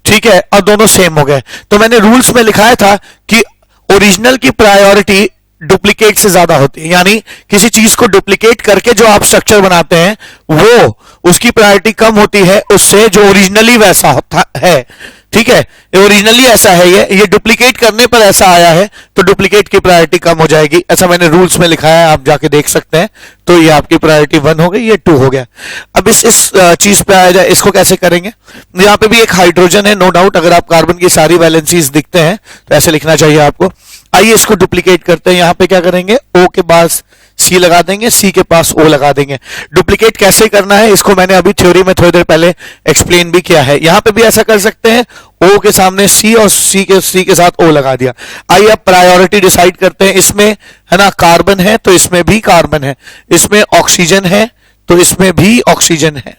ठीक है, और दोनों सेम हो गए। तो मैंने रूल्स में लिखाया था कि ओरिजिनल की प्रायोरिटी डुप्लीकेट से ज्यादा होती है, यानी किसी चीज को डुप्लीकेट करके जो आप स्ट्रक्चर बनाते हैं वो उसकी प्रायोरिटी कम होती है उससे जो ओरिजिनली वैसा होता है। ठीक है, ये ओरिजिनली ऐसा है, ये डुप्लीकेट करने पर ऐसा आया है, तो डुप्लीकेट की प्रायोरिटी कम हो जाएगी। ऐसा मैंने रूल्स में लिखा है, आप जाके देख सकते हैं। तो ये आपकी प्रायोरिटी 1 हो गई, ये 2 हो गया। अब इस चीज पे आया जाए, इसको कैसे करेंगे। यहां पे भी एक हाइड्रोजन है, नो डाउट। अगर आप कार्बन की सारी वैलेंसीज दिखते हैं तो ऐसे लिखना चाहिए आपको। आइए इसको डुप्लीकेट करते हैं। यहां पे क्या करेंगे, O के पास C लगा देंगे, C के पास O लगा देंगे। डुप्लीकेट कैसे करना है इसको मैंने अभी थ्योरी में थोड़ी देर पहले एक्सप्लेन भी किया है। यहां पे भी ऐसा कर सकते हैं, O के सामने C और C के साथ O लगा दिया। आइए अब प्रायोरिटी डिसाइड करते हैं। इसमें है ना कार्बन है तो इसमें भी कार्बन है, इसमें ऑक्सीजन है तो इसमें भी ऑक्सीजन है।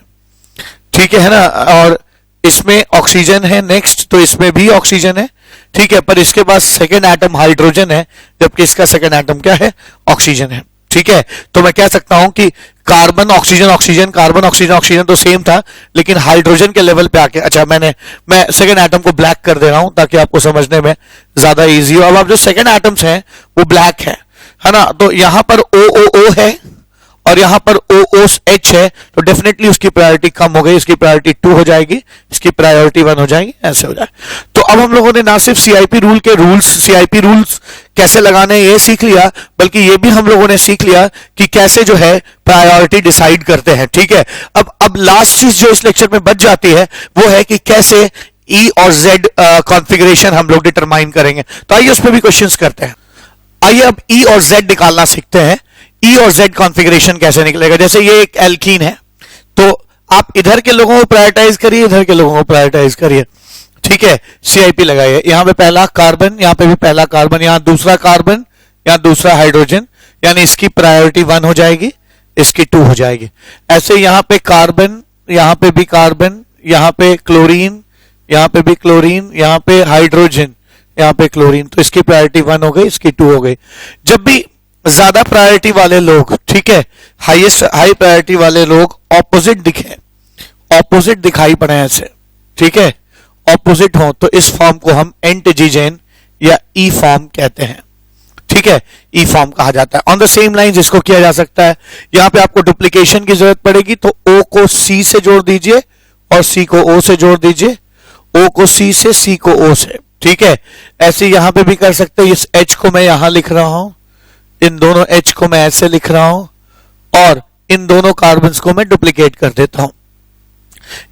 ठीक है ना, और इसमें ऑक्सीजन है नेक्स्ट तो इसमें भी ऑक्सीजन है। ठीक है, पर इसके पास सेकेंड एटम हाइड्रोजन है जबकि इसका सेकेंड एटम क्या है, ऑक्सीजन है। ठीक है, तो मैं कह सकता हूं कि carbon oxygen oxygen, carbon oxygen oxygen तो सेम था, लेकिन हाइड्रोजन के लेवल पे आके अच्छा मैं सेकेंड एटम को ब्लैक कर दे रहा हूं ताकि आपको समझने में ज्यादा इजी हो। अब आप जो सेकेंड एटम्स हैं वो ब्लैक है ना, तो यहां पर OOO है और यहां पर OOH है, तो डेफिनेटली उसकी प्रायोरिटी कम हो गई, इसकी प्रायोरिटी 2 हो जाएगी, इसकी प्रायोरिटी 1 हो जाएगी, ऐसे हो जाए। तो अब हम लोगों ने ना सिर्फ CIP रूल्स कैसे लगाने ये सीख लिया, बल्कि ये भी हम लोगों ने सीख लिया कि कैसे जो है प्रायोरिटी डिसाइड करते हैं। ठीक है, अब लास्ट चीज जो इस लेक्चर में बच जाती है वो है कि कैसे E और Z कॉन्फ़िगरेशन हम लोग डिटरमाइन करेंगे। तो आइए उस पर भी क्वेश्चंस करते हैं। आइए अब E और Z निकालना सीखते हैं। E और Z कॉन्फ़िगरेशन कैसे निकलेगा। जैसे ये एक एल्कीन है, तो आप इधर के लोगों को प्रायोरिटाइज करिए, इधर के लोगों को प्रायोरिटाइज करिए। ठीक है, CIP लगाइए। यहां पे पहला कार्बन, यहां पे भी पहला कार्बन, यहां दूसरा कार्बन, यहां दूसरा हाइड्रोजन, यानी इसकी प्रायोरिटी 1 हो जाएगी, इसकी 2 हो जाएगी। ऐसे यहां पे कार्बन, यहां पे भी कार्बन, यहां पे क्लोरीन, यहां पे भी क्लोरीन, यहां पे हाइड्रोजन, यहां पे क्लोरीन, तो इसकी प्रायोरिटी 1 हो गई, इसकी 2 हो गई। जब भी ज्यादा प्रायोरिटी वाले लोग, ठीक है, हाई प्रायोरिटी वाले लोग ऑपोजिट दिखे, ऑपोजिट दिखाई पड़े ऐसे, ठीक है, ऑपोजिट हो, तो इस फॉर्म को हम एंटीजीन या ई फॉर्म कहते हैं। ठीक है, ई फॉर्म कहा जाता है। ऑन द सेम लाइंस इसको किया जा सकता है। यहां पे आपको डुप्लीकेशन की जरूरत पड़ेगी, तो O को C से जोड़ दीजिए और C को O से जोड़ दीजिए, O को C से, C को O से। ठीक है, ऐसे यहां पे भी कर सकते हैं। इस H को मैं यहां लिख रहा हूं, इन दोनों H को मैं ऐसे लिख रहा हूं, और इन दोनों कार्बन्स को मैं डुप्लीकेट कर देता हूं।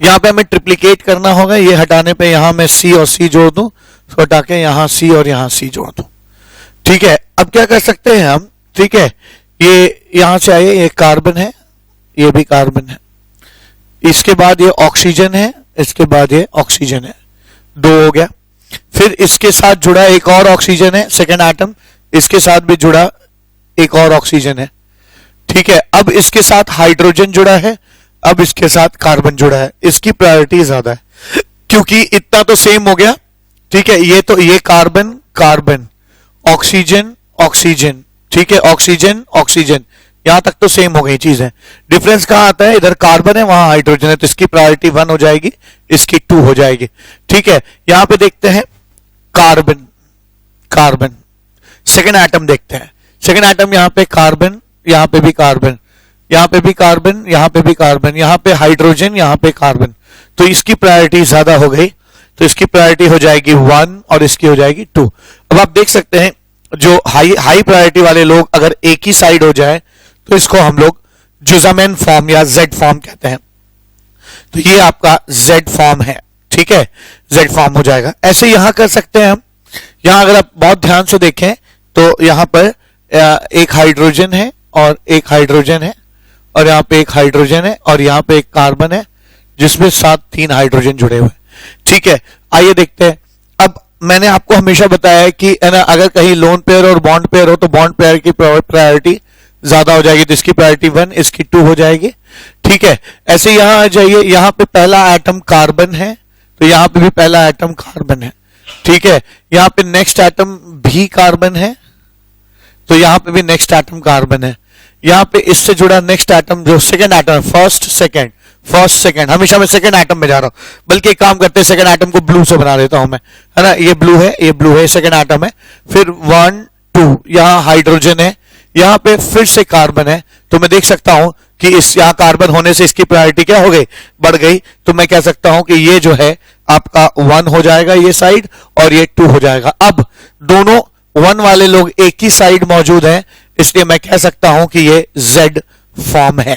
यहां पे हमें ट्रिप्लीकेट करना होगा, ये हटाने पे यहां मैं C और C जोड़ दूं, तो हटा के यहां C और यहां C जोड़ दूं। ठीक है, अब क्या कर सकते हैं हम, ठीक है, ये यहां से आइए, ये कार्बन है, ये भी कार्बन है, इसके बाद ये ऑक्सीजन है, इसके बाद ये ऑक्सीजन है, 2 हो गया। फिर इसके साथ जुड़ा एक और ऑक्सीजन है, सेकेंड एटम, इसके साथ भी जुड़ा एक और ऑक्सीजन है। ठीक है, अब इसके साथ हाइड्रोजन जुड़ा है, अब इसके साथ कार्बन जुड़ा है। इसकी प्रायोरिटी ज्यादा है क्योंकि इतना तो सेम हो गया। ठीक है, ये तो ये कार्बन कार्बन, ऑक्सीजन ऑक्सीजन, ठीक है, ऑक्सीजन ऑक्सीजन, यहां तक तो सेम हो गई चीजें। डिफरेंस कहां आता है, इधर कार्बन है वहां हाइड्रोजन है, तो इसकी प्रायोरिटी 1 हो जाएगी, इसकी 2 हो जाएगी। ठीक है, यहां पे देखते हैं कार्बन कार्बन, सेकेंड एटम देखते हैं। सेकेंड एटम यहां पे कार्बन, यहां पे भी कार्बन, यहां पे भी कार्बन, यहां पे भी कार्बन, यहां पे हाइड्रोजन, यहां पे कार्बन, तो इसकी प्रायोरिटी ज्यादा हो गई, तो इसकी प्रायोरिटी हो जाएगी 1 और इसकी हो जाएगी 2। अब आप देख सकते हैं जो हाई प्रायोरिटी वाले लोग अगर एक ही साइड हो जाए तो इसको हम लोग जुजामेन फॉर्म या Z फॉर्म कहते हैं। तो ये आपका Z फॉर्म है। ठीक है, Z फॉर्म हो जाएगा। ऐसे यहां कर सकते हैं हम। यहां अगर आप बहुत ध्यान से देखें तो यहां पर एक हाइड्रोजन है और एक हाइड्रोजन है, और यहां पे एक हाइड्रोजन है और यहां पे एक कार्बन है। जिसमें साथ 3 हाइड्रोजन जुड़े हुए। ठीक है, आइए देखते हैं। अब मैंने आपको हमेशा बताया है कि है ना, अगर कहीं लोन पेयर और बॉन्ड पेयर हो तो बॉन्ड पेयर की प्रायोरिटी ज्यादा हो जाएगी, तो इसकी प्रायोरिटी 1, इसकी 2 हो जाएगी। ठीक है, ऐसे यहां आ जाइए, यहां पे पहला एटम कार्बन है तो यहां पे भी पहला एटम कार्बन है। ठीक है, यहां पे नेक्स्ट एटम भी कार्बन है तो यहां पे भी नेक्स्ट एटम कार्बन है। यहां पे इससे जुड़ा नेक्स्ट एटम जो सेकंड एटम है, फर्स्ट सेकंड, हमेशा मैं सेकंड एटम में जा रहा हूं, बल्कि एक काम करते हैं सेकंड एटम को ब्लू से बना देता हूं मैं, है ना, ये ब्लू है, सेकंड एटम है। फिर 1 2 यहां हाइड्रोजन है, यहां पे फिर से कार्बन है, तो मैं देख सकता हूं कि इस यहां कार्बन होने से इसकी प्रायोरिटी क्या हो गई, बढ़ गई। तो मैं कह सकता हूं कि ये जो है आपका 1 हो जाएगा ये साइड, और ये 2 हो जाएगा। अब दोनों 1 वाले लोग एक ही साइड मौजूद हैं, इसलिए मैं कह सकता हूं कि ये Z फॉर्म है।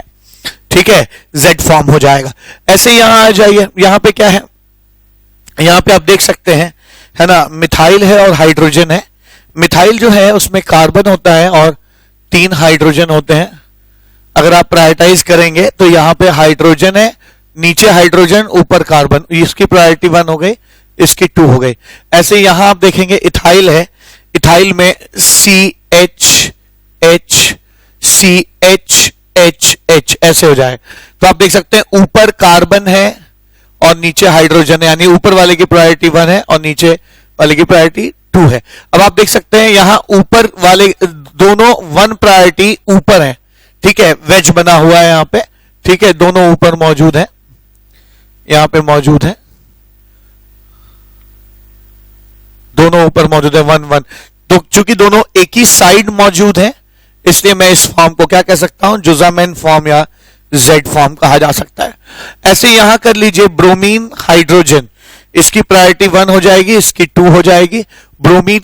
ठीक है, Z फॉर्म हो जाएगा। ऐसे यहां आ जाइए, यहां पे क्या है, यहां पे आप देख सकते हैं, है ना, मिथाइल है और हाइड्रोजन है। मिथाइल जो है उसमें कार्बन होता है और 3 हाइड्रोजन होते हैं। अगर आप प्रायोरिटाइज करेंगे तो यहां पे हाइड्रोजन है, नीचे हाइड्रोजन, ऊपर कार्बन, इसकी प्रायोरिटी 1 हो गई, इसकी 2 हो गई। ऐसे यहां आप देखेंगे इथाइल है, इथाइल में CH ऐसे हो जाए, तो आप देख सकते हैं ऊपर कार्बन है और नीचे हाइड्रोजन है, यानी ऊपर वाले की प्रायोरिटी 1 है और नीचे वाले की प्रायोरिटी 2 है। अब आप देख सकते हैं यहां ऊपर वाले दोनों 1 प्रायोरिटी ऊपर है। ठीक है, वेज बना हुआ है यहां पे। ठीक है, दोनों ऊपर मौजूद है, यहां पे मौजूद है, दोनों ऊपर मौजूद है 1 1। तो चूंकि दोनों एक ही साइड मौजूद है, इसलिए मैं इस फॉर्म को क्या कह सकता हूं, जुजामेन फॉर्म या Z फॉर्म कहा जा सकता है। ऐसे यहां कर लीजिए ब्रोमीन हाइड्रोजन, इसकी प्रायोरिटी 1 हो जाएगी, इसकी 2 हो जाएगी। ब्रोमीन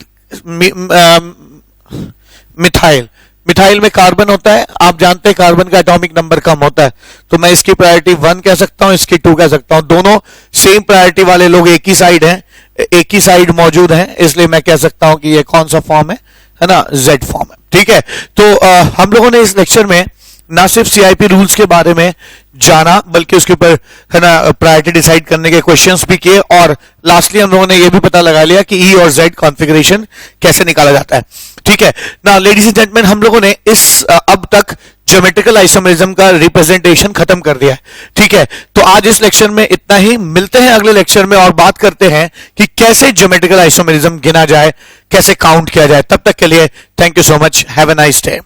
मिथाइल में कार्बन होता है, आप जानते हैं कार्बन का एटॉमिक नंबर कम होता है, तो मैं इसकी प्रायोरिटी 1 कह सकता हूं, इसकी 2 कह सकता हूं। दोनों सेम प्रायोरिटी वाले लोग एक ही साइड हैं, एक ही साइड मौजूद हैं, इसलिए मैं कह सकता हूं कि ये कौन सा फॉर्म है ना, Z फॉर्म है। ठीक है, तो हम लोगों ने इस लेक्चर में ना सिर्फ CIP रूल्स के बारे में जाना, बल्कि उसके ऊपर है ना प्रायोरिटी डिसाइड करने के क्वेश्चंस भी किए, और लास्टली हम लोगों ने यह भी पता लगा लिया कि E और Z कॉन्फ़िगरेशन कैसे निकाला जाता है। ठीक है ना, लेडीज एंड जेंटलमैन, हम लोगों ने इस अब तक ज्योमेट्रिकल आइसोमेरिज्म का रिप्रेजेंटेशन खत्म कर दिया है। ठीक है, तो आज इस लेक्चर में इतना ही, मिलते हैं अगले लेक्चर में और बात करते हैं कि कैसे ज्योमेट्रिकल आइसोमेरिज्म गिना जाए, कैसे काउंट किया जाए। तब तक के लिए thank you so much, have a nice day.